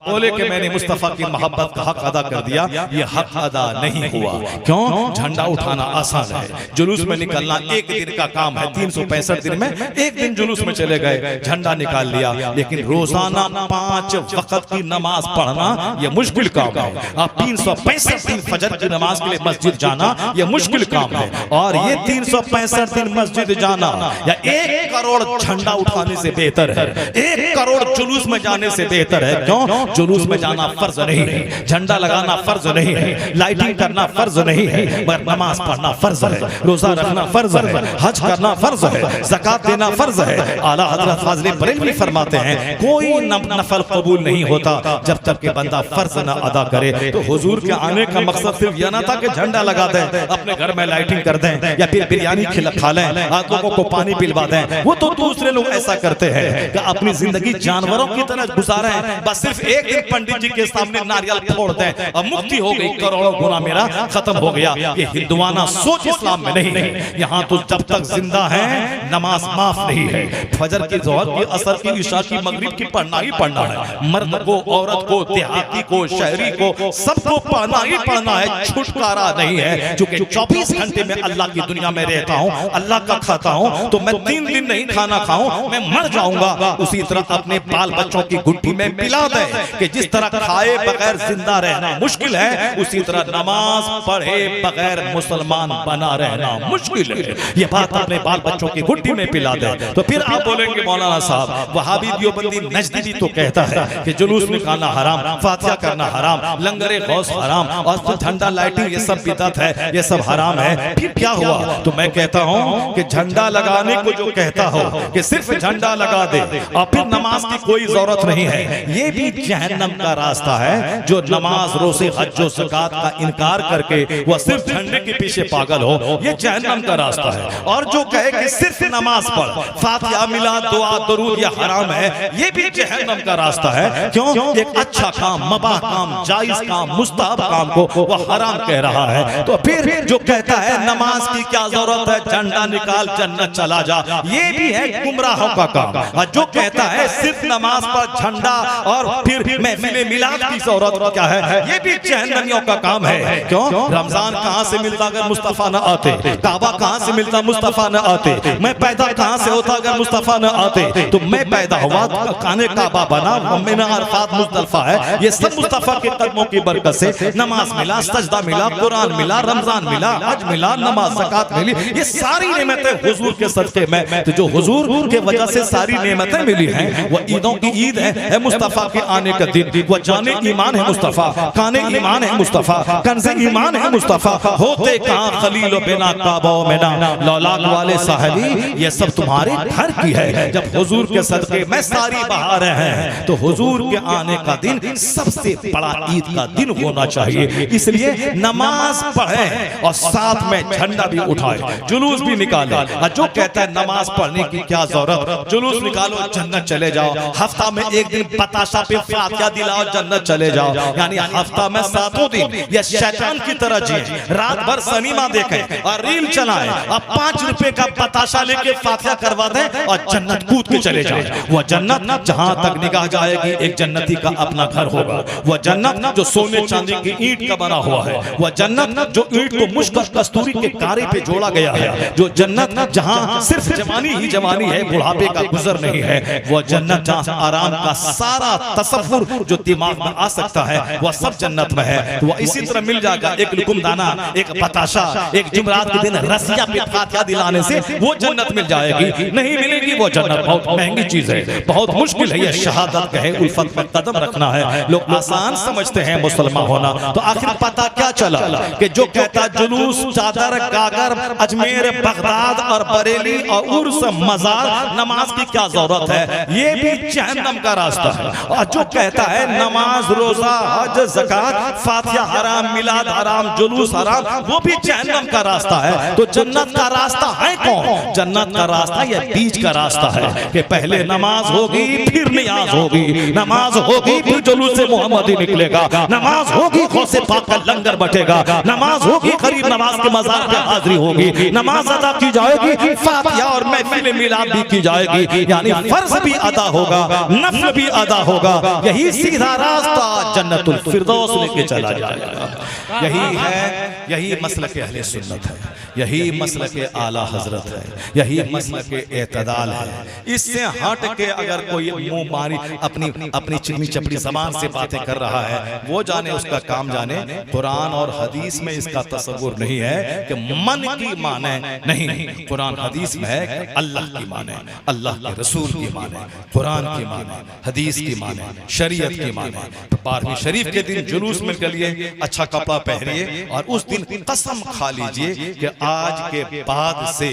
बोले कि मैंने मुस्तफा की मोहब्बत का हक अदा कर दिया, ये हक अदा नहीं हुआ। क्यों? झंडा उठाना आसान है, जुलूस में निकलना एक दिन का काम है। 365 दिन में एक दिन जुलूस में चले गए, झंडा निकाल लिया, लेकिन रोजाना 5 वक्त की नमाज पढ़ना यह मुश्किल काम है। आप 365 दिन फजर की नमाज के लिए मस्जिद जाना यह मुश्किल काम है, और ये 365 दिन मस्जिद जाना या 1 करोड़ झंडा उठाने से बेहतर है, 1 करोड़ जुलूस में जाने से बेहतर है। क्यों? जुलूस में जाना फर्ज नहीं है, झंडा लगाना फर्ज नहीं है, लाइटिंग करना फर्ज नहीं है, मगर नमाज पढ़ना फर्ज है, रोजा रखना फर्ज है, हज करना फर्ज है, ज़कात देना फर्ज है। आला हज़रत फाज़िल बरेलवी फरमाते हैं कोई नफल कबूल नहीं होता जब तक कि बंदा फर्ज न अदा करे। तो हुजूर के आने का मकसद सिर्फ यह ना था कि झंडा लगा दें, अपने घर में लाइटिंग कर दें या फिर बिरयानी खा लें, लोगों को पानी पिलवा दें। वो तो दूसरे लोग ऐसा करते हैं कि अपनी जिंदगी जानवरों की तरह गुजारें, बस सिर्फ एक दिन पंडित जी के सामने नारियल फोड़ दें और मुक्ति हो गई, करोड़ों गुना मेरा खत्म हो गया। ये हिंदुआना सोच इस्लाम में नहीं है। यहाँ तो जब तक जिंदा है नमाज माफ नहीं है। फजर की, ज़ोहर की, असर की, इशा की, मगरिब की पढ़ना ही पढ़ना है। मर्द को, औरत को, देहाती को, शहरी को, सबको पढ़ना ही पढ़ना है, छुटकारा नहीं है। क्योंकि 24 घंटे में अल्लाह की दुनिया में रहता हूँ, अल्लाह का खाता हूँ, तो मैं 3 दिन नहीं खाना खाऊं मैं मर जाऊंगा। उसी तरह अपने बाल बच्चों की गुट्ठी में मिला दे कि जिस तरह खाए बगैर जिंदा रहना मुश्किल है, उसी तरह नमाज पढ़े बगैर मुसलमान बना रहना मुश्किल है। ये बात अपने बाल बच्चों की गुट्ठी में पिला दे। तो फिर आप बोलेंगे मौलाना साहब वहाबी देवबंदी नजदी भी तो कहता है कि जुलूस निकालना हराम, फातिहा करना हराम, लंगरे गौस हराम, और झंडा लाइटिंग ये सब बिदअत है, ये सब हराम है। फिर क्या हुआ? तो मैं कहता हूँ कि झंडा लगाने को जो कहता हो कि सिर्फ झंडा लगा दे और फिर नमाज की कोई जरूरत नहीं है, ये भी जहन्नम का रास्ता है। जो नमाज, रोज़े, हज और ज़कात का इनकार करके वह सिर्फ झंडे के पीछे पागल हो, ये जहन्नम का रास्ता है। और जो कहे कि सिर्फ नमाज पढ़, फातिहा, मिलाद, दुआ, दरूद ये हराम है, ये भी जहन्नम का रास्ता है। क्यों? एक अच्छा काम, मबाह काम, जायज काम, मुस्तहब काम को वह हराम कह रहा है। तो फिर जो कहता है नमाज की क्या जरूरत है, झंडा निकाल जन्नत चला जा, ये भी है गुमराहों का काम। और जो कहता है सिर्फ नमाज पर झंडा और फिर महफिल मिलाद की जरूरत क्या है, ये भी जहन्नमियों का काम है। क्यों? रमजान कहाँ से मिलता अगर मुस्तफा न आते, काबा कहाँ से मिलता मुस्तफा न आते, मैं पैदा कहाँ से होता अगर मुस्तफा न आते। तो मैं पैदा हुआ, खाने काबा बना, मेरा अरफात मुज़दलिफा है, ये सब मुस्तफा के कदमों की बरकत से नमाज मिला, सजदा मिला, कुरान मिला, रमजान मिला, हज मिला, नमाज, ज़कात मिली, ये सारी नेमतें हुजूर के सदके में। तो जो हुजूर के वजह से सारी नेमतें मिली हैं, वो ईदों की ईद है मुस्तफा के आने का दिन, वो जाने ईमान है मुस्तफा, काने ईमान है मुस्तफा, कंज़े ईमान है मुस्तफा, होते कहाँ खलील बिना काबा मिना लौलाक वाले साहबी, ये सब तुम्हारे घर की है। जब हुजूर के सदके में सारी बहारें हैं, तो हुजूर के आने का दिन सबसे बड़ा ईद का दिन होना चाहिए। इसलिए नमाज पढ़े और साथ में झंडा भी उठाए, जुलूस भी निकाले। और जो कहता है नमाज पढ़ने की क्या जरूरत, जुलूस निकालो जन्नत चले जाओ, हफ्ता में एक दिन बताशा पे फातिहा दिलाओ जन्नत चले जाओ, यानी हफ्ता में 7 दिन या शैतान की तरह जिए, रात भर सिनेमा देखें और रील चलाएं और 5 रुपए का बताशा लेके फातिहा करवा दें और जन्नत कूद के चले जाए। वह जन्नत जहां तक निगाह जाएगी एक जन्नती का अपना घर होगा। वह जन्नत जो सोने चांदी की ईंट का बना हुआ है, वह जन्नत जो ईंट को मुश्क कस्तूरी के कारे पे जोड़ा गया है, जो जन्नत जहां सिर्फ जवानी ही जवानी है, बुढ़ापे का गुजर नहीं है, वह जन्नत जहां आराम का सारा तसव्वुर जो दिमाग में आ सकता है वह सब जन्नत में है। तो वह इसी तरह मिल जाएगा, एक लुकुम दाना, एक बताशा, एक जुमरात के दिन रसिया पे फातिहा दिलाने से वो जन्नत मिल जाएगी। नहीं मिलेगी वो जन्नत, बहुत महंगी चीज है, बहुत मुश्किल है। ये शहादत कहे, उल्फत में कदम रखना है। लोग आसान समझते हैं मुसलमान होना। तो आखिर पता क्या चला कि जो कहता जुलूस, चादर, गागर, अजमेर, बगदाद और बरेली और उर्स, मजार, नमाज की क्या जरूरत है, ये भी जहन्नम का रास्ता है। और जो कहता है नमाज, रोजा, हज, ज़कात, फातिहा हराम, मिलाद हराम, जुलूस हराम, वो भी जहन्नम का रास्ता है। तो जन्नत का रास्ता है कौन? जन्नत का रास्ता ये बीच का रास्ता है कि पहले नमाज होगी, फिर नियाज होगी, नमाज होगी फिर जुलूस से मोहम्मदी निकलेगा, नमाज होगी गौसे पाक का लंगर बटेगा, नमाज होगी करीब नवाज के मजार पे हाजिरी होगी, नमाज अदा की जाएगी, फातिहा और महफिल मिलाद भी की जाएगी, यानी फर्ज भी अदा होगा, नफ्ल भी अदा होगा। यही यही सीधा रास्ता जन्नतुल फिरदौस लेके चला जाएगा। यही है, यही मसलक अहले सुन्नत है, यही मसलक आला हजरत है, यही मसलक एतदाल है। इससे हट के अगर कोई मुंह मारी अपनी चिकनी चपड़ी जबान से बातें कर रहा है, वो जाने, उसका काम जाने। कुरान और हदीस में इसका तसव्वुर नहीं है कि मन की माने, नहीं, कुरान हदीस में है कि अल्लाह की माने, अल्लाह के रसूल की माने, कुरान की माने, हदीस की माने, शरीयत की माने। 12वीं शरीफ के दिन जुलूस में चलिए, अच्छा कपड़ा पहनिए और उस दिन कसम खा लीजिए कि आज के बाद से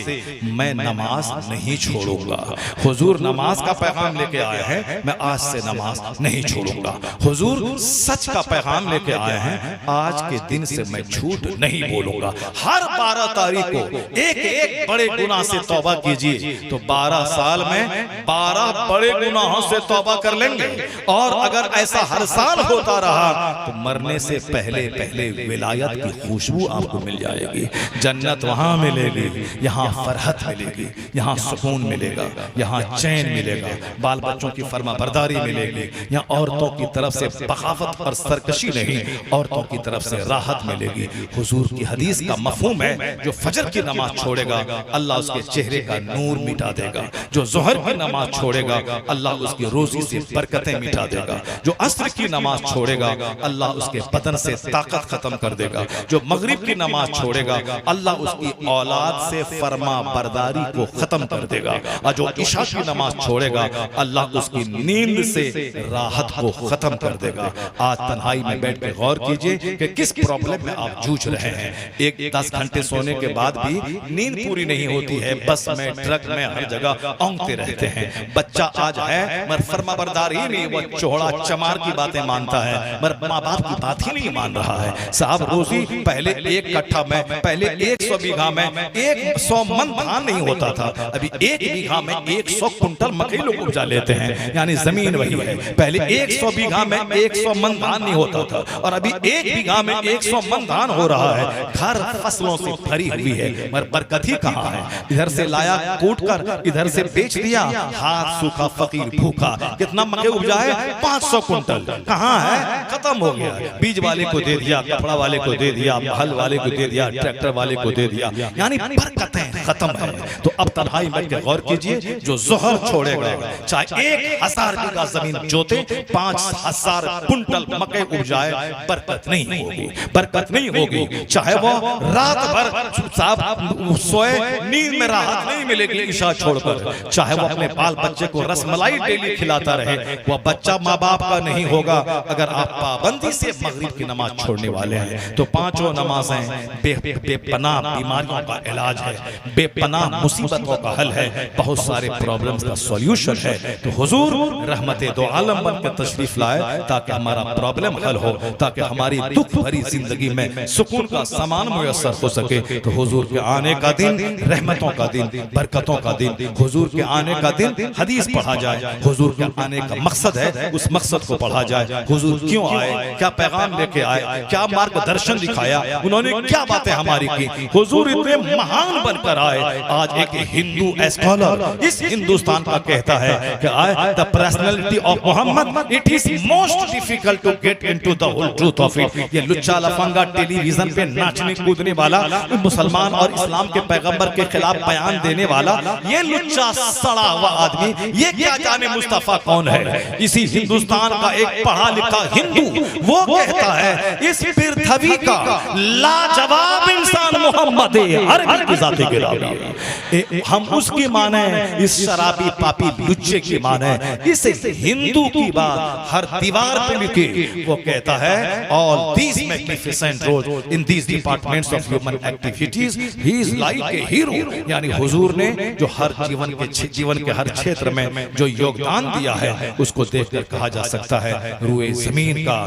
मैं नमाज नहीं छोड़ूंगा। हुजूर नमाज का पैगाम लेके आए हैं, मैं आज से नमाज नहीं छोड़ूंगा। हुजूर सच का पैगाम लेके आए हैं, आज के दिन से मैं झूठ नहीं बोलूंगा। हर 12 तारीख को एक एक बड़े गुनाह से तौबा कीजिए तो 12 साल में 12 बड़े गुनाहों से तौबा कर लेंगे। और अगर ऐसा हर साल होता रहा तो मरने से पहले पहले विलायत की खुशबू आपको मिल जाएगी। जन्नत वहां मिलेगी, यहाँ फरहत मिलेगी, यहाँ सुकून मिलेगा, यहाँ चैन मिलेगा, बाल बच्चों की फर्मा बरदारी मिलेगी, यहाँ औरतों की तरफ से बगावत और सरकशी नहीं, औरतों की तरफ से राहत मिलेगी। हुजूर की हदीस का मफहूम है, जो फजर की नमाज छोड़ेगा अल्लाह उसके चेहरे का नूर मिटा देगा, जो जोहर की नमाज छोड़ेगा अल्लाह उसकी रोजी से बरकतें मिटा देगा, जो अस्र की नमाज छोड़ेगा अल्लाह उसके बदन से ताकत खत्म कर देगा, जो मगरिब की नमाज छोड़ेगा अल्लाह उसकी औलाद से फर्मा बरदारी को खत्म कर देगा, और जो इशा की नमाज छोड़ेगा अल्लाह उसकी नींद से राहत को खत्म कर देगा। आज तन्हाई में बैठ के गौर कीजिए कि किस प्रॉब्लम में आप जूझ रहे हैं। एक 10 घंटे सोने के बाद भी नींद पूरी नहीं होती है, बस में, ट्रक में, हर जगह औंगते रहते हैं। बच्चा आज है मगर फर्मा बरदार ही नहीं, वो चोड़ा चमार की बातें मानता है मगर माँ बाप की बात ही नहीं मान रहा है। साहब रोजी पहले 1 कट्ठा में, पहले 100 बीघा में 100 मन धान नहीं होता था, अभी 1 बीघा में 100 कुंटल मकई लोग उपजा लेते हैं, यानी जमीन वही है। पहले 100 बीघा में 100 मन धान नहीं होता था और अभी 1 बीघा में 100 मन धान हो रहा है। घर फसलों से भरी हुई है मगर बरकत ही कहाँ है। इधर से लाया कूट कर, इधर से बेच दिया, हाथ सूखा फकीर भूखा। कितना मकई उपजा है? 500 कुंटल। कहाँ है? खत्म हो गया। बीज वाले को दे दिया, कपड़ा वाले को दे दिया, हल वाले को दे दिया, ट्रैक्टर वाले को दे दिया, यानी बरकतें खत्म है। तो अब तन्हाई में के गौर कीजिए, जो जोहर छोड़ेगा चाहे 1000 बीघा जमीन जोते, 5000 कुंटल मकई उपजाए, बरकत नहीं होगी, बरकत नहीं होगी। चाहे वो रात भर साहब सोए, नींद में राहत नहीं मिलेगी ईशा छोड़कर, चाहे वो अपने बाल बच्चे को रसमलाई डेली खिलाता रहे, वो बच्चा माँ बाप का नहीं होगा। अगर आप पाबंदी से मगरिब की नमाज छोड़ने वाले हैं तो 5 नमाजें बेपनाह बीमारियों का इलाज है, बेपनाह मुसीबतों का हल है, बहुत सारे प्रॉब्लम्स का सॉल्यूशन है। तो हुजूर रहमत दो आलम बन के तशरीफ लाए ताकि हमारा प्रॉब्लम हल हो, ताकि हमारी दुख भरी जिंदगी में सुकून का सामान मुयस्सर हो सके। तो हुजूर के आने का दिन रहमतों का दिन, बरकतों का दिन, हुजूर के आने का दिन हदीस पढ़ा जाए, हुजूर के आने का मकसद है उस मकसद को पढ़ा जाए। हुजूर क्यों आए, क्या पैगाम लेके आए, क्या मार्गदर्शन दिखाया, उन्होंने क्या बातें हमारी की। हुजूर इतने महान बनकर आए। आज एक हिंदू स्कॉलर इस हिंदुस्तान का कहता है कि the personality of Muhammad, it is most difficult to get into the whole truth of it. ये लुच्चा लफंगा टेलीविजन पे नाचने कूदने वाला, मुसलमान और इस्लाम के पैगंबर के खिलाफ बयान देने वाला, ये लुच्चा सड़ा हुआ आदमी, ये क्या जाने मुस्तफा कौन है। इसी हिंदुस्तान का एक पढ़ा लिखा हिंदू वो कहता है इस पृथ्वी का लाजवाब इंसान मोहम्मद अरबी की जाते गिरावी। हम उसकी माने, इस शराबी पापी लुच्चे की माने, इस हिंदू की बात हर दीवार पे लिखी। वो कहता है all these magnificent roles in these departments of human activities, he is like a hero. यानी हुजूर ने जो हर जीवन के हर क्षेत्र में जो योगदान दिया है उसको देखकर कहा जा सकता है रूए रुए जमीन का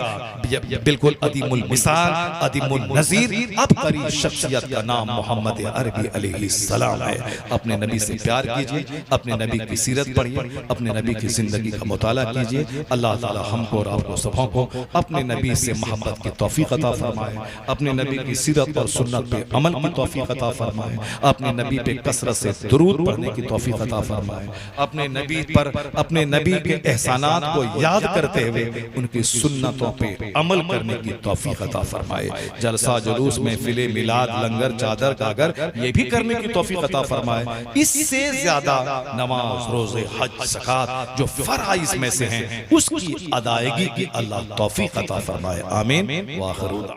बिल्कुल अदीमुल मिसाल, अदीमुल नजीर, अबकरी शख्सियत का नाम मोहम्मद अरबी अलैहिस्सलाम है। अपने नबी से प्यार कीजिए, अपने नबी की सीरत पढ़िए, अपने नबी की जिंदगी का मुताला कीजिए। अल्लाह ताला हमको और आपको सबों को अपने नबी से मोहब्बत की तौफीक अता फरमाए, अपने नबी की सीरत और सुन्नत पे अमल की तौफीक अता फरमाए, अपने नबी पे कसरत से दुरूद पढ़ने की तौफीक अता फरमाए, अपने नबी पर अपने नबी के एहसानात को याद करते हुए उनकी सुन्नतों पे अमल करने की तौफीक अता फरमाए। जलसा जुलूस में फिले मिलाद लंगर चादर गागर ये भी करने की तौफीक अता फरमाए। इससे ज्यादा नमाज रोजे हज ज़कात जो फराइज में से हैं उसकी अदायगी की अल्लाह तौफीक अता फरमाए। आमीन व आखिर